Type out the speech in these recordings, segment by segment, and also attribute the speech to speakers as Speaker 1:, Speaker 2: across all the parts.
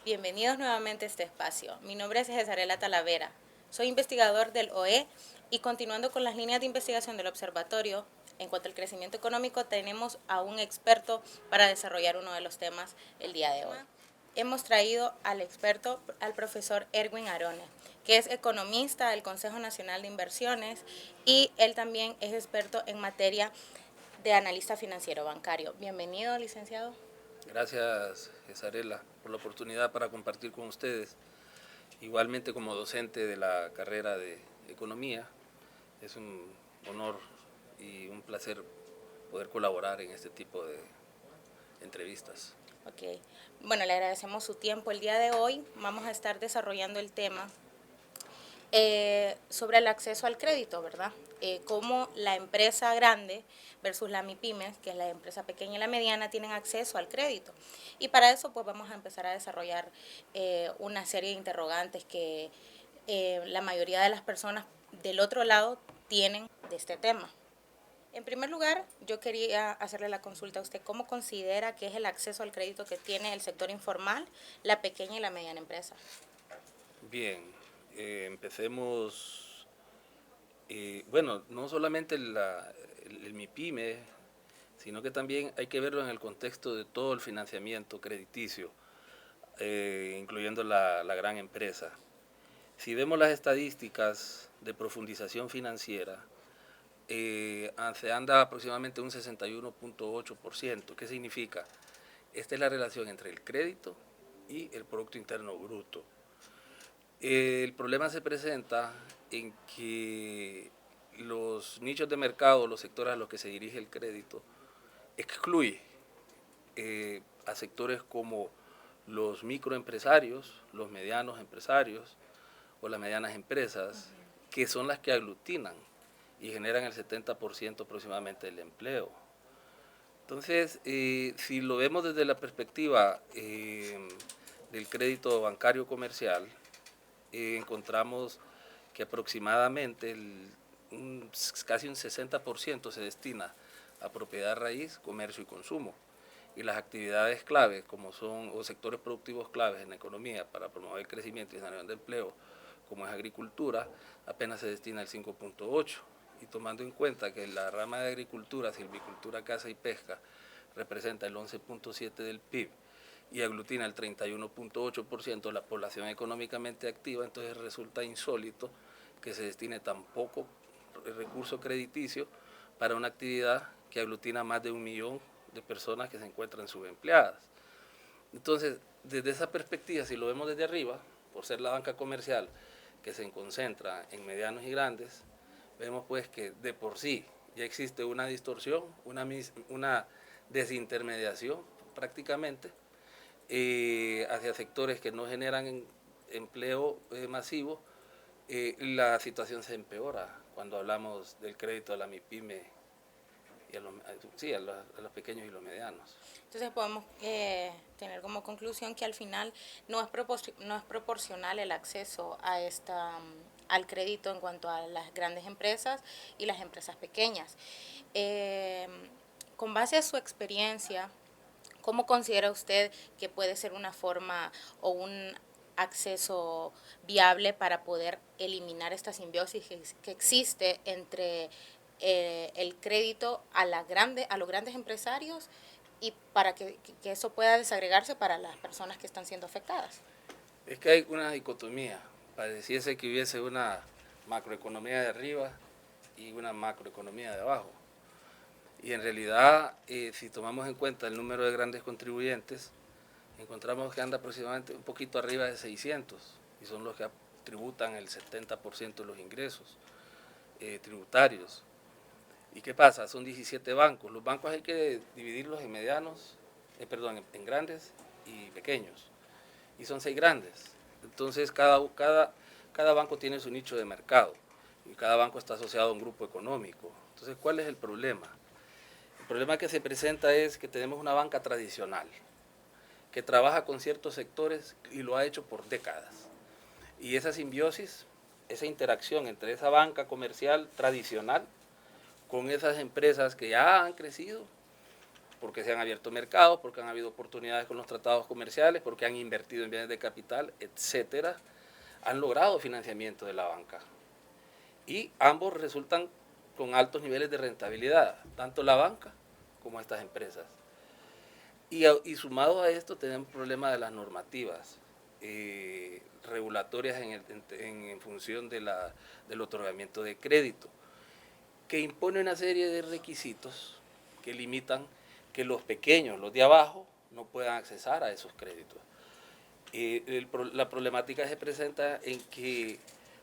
Speaker 1: Bienvenidos nuevamente a este espacio. Mi nombre es Cesarela Talavera. Soy investigador del OE y continuando con las líneas de investigación del observatorio, en cuanto al crecimiento económico, tenemos a un experto para desarrollar uno de los temas el día de hoy. Hemos traído al experto, al profesor Erwin Arone, que es economista del Consejo Nacional de Inversiones y él también es experto en materia de analista financiero bancario. Bienvenido, licenciado.
Speaker 2: Gracias, Cesarela, por la oportunidad para compartir con ustedes. Igualmente como docente de la carrera de Economía, es un honor y un placer poder colaborar en este tipo de entrevistas.
Speaker 1: Ok, bueno, le agradecemos su tiempo. El día de hoy vamos a estar desarrollando el tema sobre el acceso al crédito, ¿verdad? Cómo la empresa grande versus la MIPYME, que es la empresa pequeña y la mediana, tienen acceso al crédito. Y para eso pues vamos a empezar a desarrollar una serie de interrogantes que la mayoría de las personas del otro lado tienen de este tema. En primer lugar, yo quería hacerle la consulta a usted. ¿Cómo considera que es el acceso al crédito que tiene el sector informal, la pequeña y la mediana empresa?
Speaker 2: Bien, empecemos. Bueno, no solamente el MIPYME, sino que también hay que verlo en el contexto de todo el financiamiento crediticio, incluyendo la gran empresa. Si vemos las estadísticas de profundización financiera, se anda aproximadamente un 61.8%. ¿Qué significa? Esta es la relación entre el crédito y el Producto Interno Bruto. El problema se presenta en que los nichos de mercado, los sectores a los que se dirige el crédito, excluye a sectores como los microempresarios, los medianos empresarios o las medianas empresas, que son las que aglutinan y generan el 70% aproximadamente del empleo. Entonces, si lo vemos desde la perspectiva del crédito bancario comercial, encontramos que aproximadamente casi un 60% se destina a propiedad raíz, comercio y consumo. Y las actividades claves, como son, o sectores productivos claves en la economía para promover el crecimiento y generación de empleo, como es agricultura, apenas se destina el 5.8%. Y tomando en cuenta que la rama de agricultura, silvicultura, caza y pesca representa el 11.7% del PIB y aglutina el 31.8% de la población económicamente activa, entonces resulta insólito que se destine tan poco recurso crediticio para una actividad que aglutina más de 1 millón de personas que se encuentran subempleadas. Entonces, desde esa perspectiva, si lo vemos desde arriba, por ser la banca comercial que se concentra en medianos y grandes, vemos pues que de por sí ya existe una distorsión, una desintermediación prácticamente hacia sectores que no generan empleo masivo. La situación se empeora cuando hablamos del crédito a la MIPYME y a los pequeños y los medianos.
Speaker 1: Entonces podemos tener como conclusión que al final no es proporcional el acceso a al crédito en cuanto a las grandes empresas y las empresas pequeñas. Eh, con base a su experiencia, ¿cómo considera usted que puede ser una forma o un acceso viable para poder eliminar esta simbiosis que existe entre el crédito a los grandes empresarios y para que eso pueda desagregarse para las personas que están siendo afectadas?
Speaker 2: Es que hay una dicotomía, pareciese que hubiese una macroeconomía de arriba y una macroeconomía de abajo. Y en realidad, si tomamos en cuenta el número de grandes contribuyentes, encontramos que anda aproximadamente un poquito arriba de 600 y son los que tributan el 70% de los ingresos tributarios. ¿Y qué pasa? Son 17 bancos. Los bancos hay que dividirlos en medianos, en grandes y pequeños. Y son 6 grandes. Entonces cada banco tiene su nicho de mercado y cada banco está asociado a un grupo económico. Entonces, ¿cuál es el problema? El problema que se presenta es que tenemos una banca tradicional que trabaja con ciertos sectores y lo ha hecho por décadas. Y esa simbiosis, esa interacción entre esa banca comercial tradicional con esas empresas que ya han crecido, porque se han abierto mercados, porque han habido oportunidades con los tratados comerciales, porque han invertido en bienes de capital, etcétera, han logrado financiamiento de la banca. Y ambos resultan con altos niveles de rentabilidad, tanto la banca como estas empresas. Y sumado a esto tenemos el problema de las normativas regulatorias en función del otorgamiento de crédito, que impone una serie de requisitos que limitan que los pequeños, los de abajo, no puedan accesar a esos créditos. La problemática se presenta en que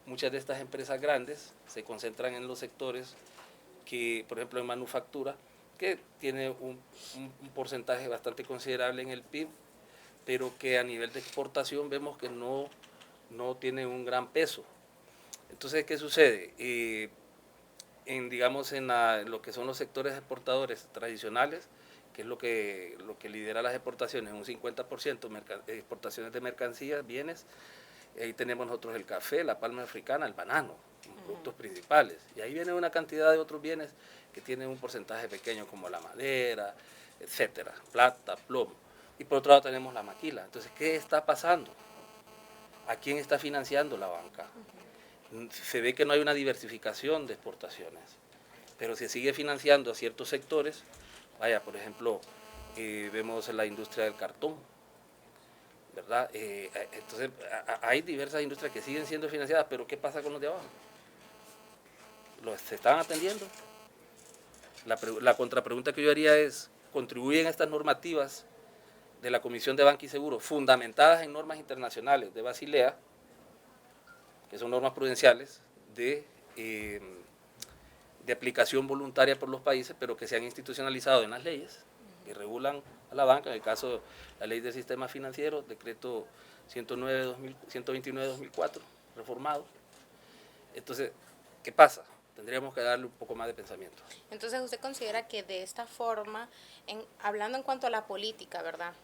Speaker 2: muchas de estas empresas grandes se concentran en los sectores que, por ejemplo, en manufactura, que tiene un porcentaje bastante considerable en el PIB, pero que a nivel de exportación vemos que no tiene un gran peso. Entonces, ¿qué sucede? Digamos, en lo que son los sectores exportadores tradicionales, que es lo que lidera las exportaciones, un 50% exportaciones de mercancías, bienes, ahí tenemos nosotros el café, la palma africana, el banano, productos principales, y ahí viene una cantidad de otros bienes que tienen un porcentaje pequeño como la madera, etcétera, plata, plomo, y por otro lado tenemos la maquila. Entonces, ¿qué está pasando? ¿A quién está financiando la banca? Se ve que no hay una diversificación de exportaciones, pero se sigue financiando a ciertos sectores. Vaya, por ejemplo, vemos la industria del cartón, ¿verdad? Entonces, hay diversas industrias que siguen siendo financiadas, pero ¿qué pasa con los de abajo? ¿Se están atendiendo? La contrapregunta que yo haría es, ¿contribuyen estas normativas de la Comisión de Banca y Seguro, fundamentadas en normas internacionales de Basilea, que son normas prudenciales de aplicación voluntaria por los países, pero que se han institucionalizado en las leyes que regulan a la banca, en el caso de la Ley del Sistema Financiero, decreto 129-2004, reformado? Entonces, ¿qué pasa? Tendríamos que darle un poco más de pensamiento.
Speaker 1: Entonces, ¿usted considera que de esta forma, hablando en cuanto a la política, ¿verdad?,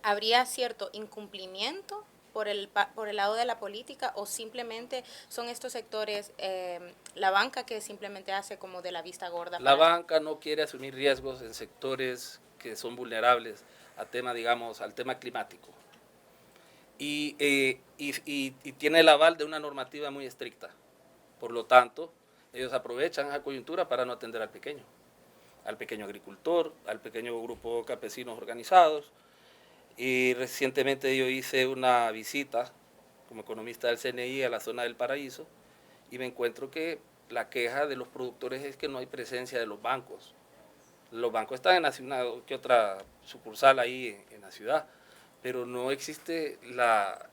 Speaker 1: habría cierto incumplimiento por el lado de la política, o simplemente son estos sectores, la banca que simplemente hace como de la vista gorda?
Speaker 2: La banca no quiere asumir riesgos en sectores que son vulnerables al tema climático. Y tiene el aval de una normativa muy estricta. Por lo tanto, ellos aprovechan esa coyuntura para no atender al pequeño agricultor, al pequeño grupo de campesinos organizados. Y recientemente yo hice una visita como economista del CNI a la zona del Paraíso y me encuentro que la queja de los productores es que no hay presencia de los bancos. Los bancos están en una que otra sucursal ahí en la ciudad, pero no existe la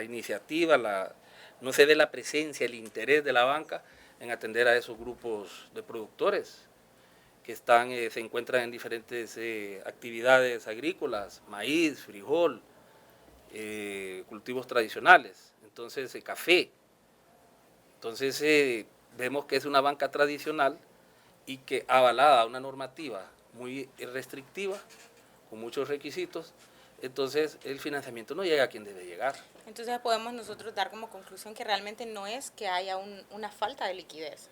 Speaker 2: iniciativa, no se ve la presencia, el interés de la banca en atender a esos grupos de productores que se encuentran en diferentes actividades agrícolas, maíz, frijol, cultivos tradicionales, entonces café. Entonces vemos que es una banca tradicional y que avalada a una normativa muy restrictiva, con muchos requisitos, entonces el financiamiento no llega a quien debe llegar.
Speaker 1: Entonces podemos nosotros dar como conclusión que realmente no es que haya una falta de liquidez.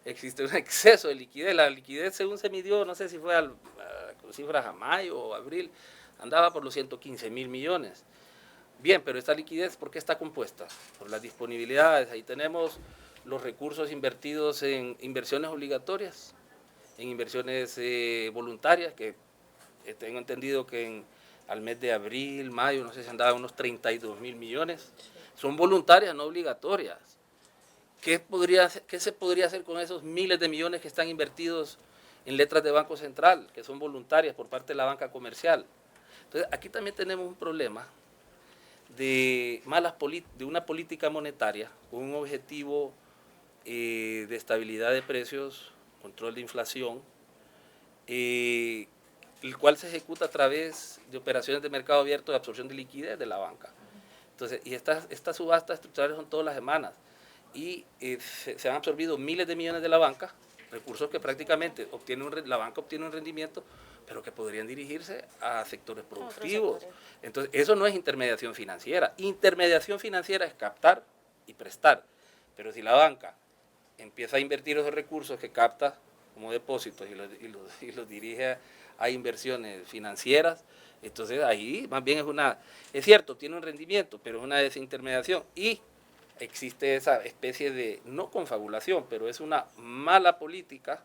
Speaker 2: Existe un exceso de liquidez. La liquidez, según se midió, no sé si fue con cifras a mayo o abril, andaba por los 115.000 millones. Bien, pero esta liquidez, ¿por qué está compuesta? Por las disponibilidades. Ahí tenemos los recursos invertidos en inversiones obligatorias, en inversiones voluntarias, que tengo entendido que al mes de abril, mayo, no sé si andaba unos 32.000 millones. Son voluntarias, no obligatorias. ¿Qué se podría hacer con esos miles de millones que están invertidos en letras de Banco Central, que son voluntarias por parte de la banca comercial? Entonces, aquí también tenemos un problema de una política monetaria con un objetivo de estabilidad de precios, control de inflación, el cual se ejecuta a través de operaciones de mercado abierto de absorción de liquidez de la banca. Entonces, y estas subastas estructurales son todas las semanas, y se han absorbido miles de millones de la banca, recursos que prácticamente la banca obtiene un rendimiento, pero que podrían dirigirse a sectores productivos. Entonces, eso no es intermediación financiera. Intermediación financiera es captar y prestar, pero si la banca empieza a invertir esos recursos que capta como depósitos y los dirige a inversiones financieras, entonces ahí más bien es cierto, tiene un rendimiento, pero es una desintermediación y existe esa especie de, no confabulación, pero es una mala política,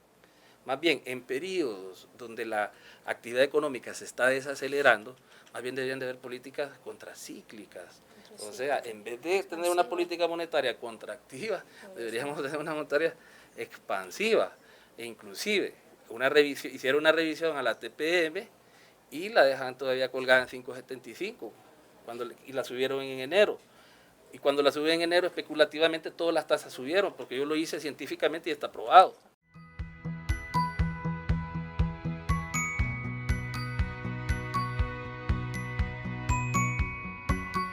Speaker 2: más bien en periodos donde la actividad económica se está desacelerando, más bien deberían de haber políticas contracíclicas. O sea, en vez de tener una política monetaria contractiva, deberíamos tener una monetaria expansiva. E inclusive hicieron una revisión a la TPM y la dejan todavía colgada en 5.75 y la subieron en enero. Y cuando la subieron en enero, especulativamente todas las tasas subieron, porque yo lo hice científicamente y está probado.